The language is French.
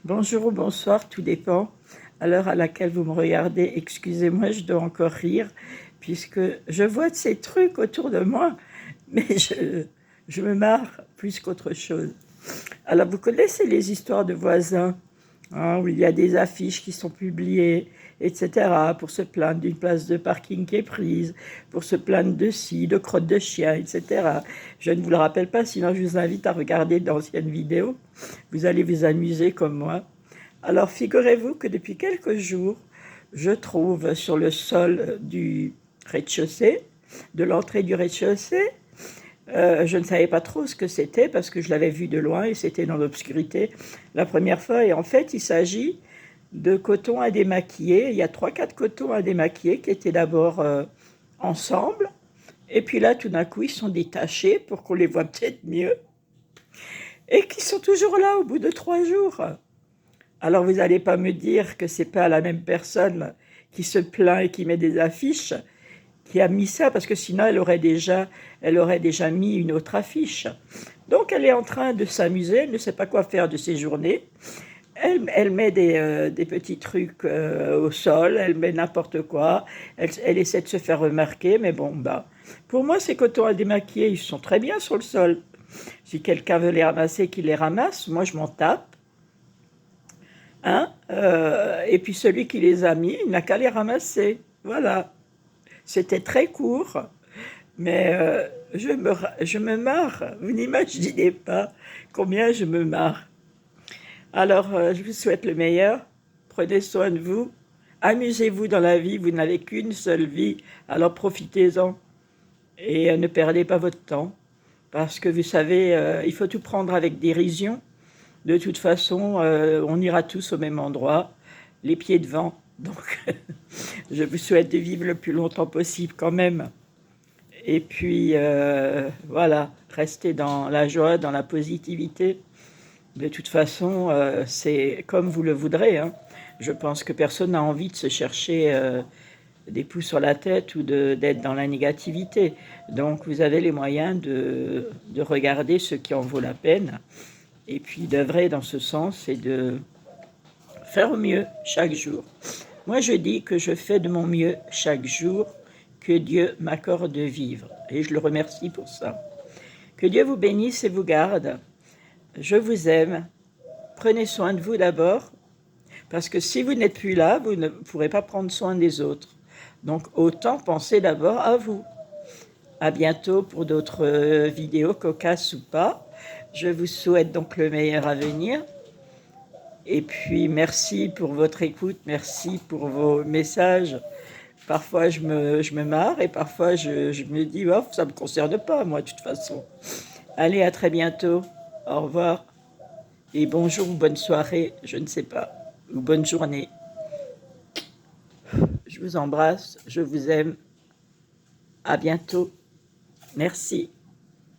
Bonjour ou bonsoir, tout dépend. À l'heure à laquelle vous me regardez, excusez-moi, je dois encore rire, puisque je vois de ces trucs autour de moi, mais je me marre plus qu'autre chose. Alors, vous connaissez les histoires de voisins, hein, où il y a des affiches qui sont publiées, etc., pour se plaindre d'une place de parking qui est prise, pour se plaindre de ci, de crottes de chien, etc. Je ne vous le rappelle pas, sinon je vous invite à regarder d'anciennes vidéos. Vous allez vous amuser comme moi. Alors, figurez-vous que depuis quelques jours, je trouve sur le sol du rez-de-chaussée, de l'entrée du rez-de-chaussée, je ne savais pas trop ce que c'était parce que je l'avais vu de loin et c'était dans l'obscurité la première fois. Et en fait, il s'agit de coton à démaquiller. Il y a 3-4 cotons à démaquiller qui étaient d'abord ensemble. Et puis là, tout d'un coup, ils sont détachés pour qu'on les voit peut-être mieux. Et qui sont toujours là au bout de 3 jours. Alors vous n'allez pas me dire que c'est pas la même personne qui se plaint et qui met des affiches qui a mis ça, parce que sinon elle aurait déjà mis une autre affiche. Donc elle est en train de s'amuser, elle ne sait pas quoi faire de ses journées. Elle met des petits trucs au sol, elle met n'importe quoi, elle essaie de se faire remarquer, mais bon, bah, pour moi, ces cotons à démaquiller, ils sont très bien sur le sol. Si quelqu'un veut les ramasser, qu'il les ramasse, moi je m'en tape. Hein, et puis celui qui les a mis, il n'a qu'à les ramasser. Voilà. C'était très court, mais je me marre. Vous n'imaginez pas combien je me marre. Alors, je vous souhaite le meilleur. Prenez soin de vous. Amusez-vous dans la vie. Vous n'avez qu'une seule vie. Alors profitez-en. Et ne perdez pas votre temps. Parce que vous savez, il faut tout prendre avec dérision. De toute façon, on ira tous au même endroit, les pieds devant. Donc, je vous souhaite de vivre le plus longtemps possible quand même. Et puis, voilà, restez dans la joie, dans la positivité. De toute façon, c'est comme vous le voudrez, hein. Je pense que personne n'a envie de se chercher des poux sur la tête ou d'être dans la négativité. Donc, vous avez les moyens de regarder ce qui en vaut la peine et puis d'œuvrer dans ce sens et de faire au mieux chaque jour. Moi, je dis que je fais de mon mieux chaque jour, que Dieu m'accorde de vivre. Et je le remercie pour ça. Que Dieu vous bénisse et vous garde. Je vous aime. Prenez soin de vous d'abord, parce que si vous n'êtes plus là, vous ne pourrez pas prendre soin des autres. Donc, autant penser d'abord à vous. À bientôt pour d'autres vidéos, cocasses ou pas. Je vous souhaite donc le meilleur à venir. Et puis, merci pour votre écoute, merci pour vos messages. Parfois, je me marre et parfois, je me dis, oh, ça ne me concerne pas, moi, de toute façon. Allez, à très bientôt. Au revoir. Et bonjour ou bonne soirée, je ne sais pas. Ou bonne journée. Je vous embrasse, je vous aime. À bientôt. Merci.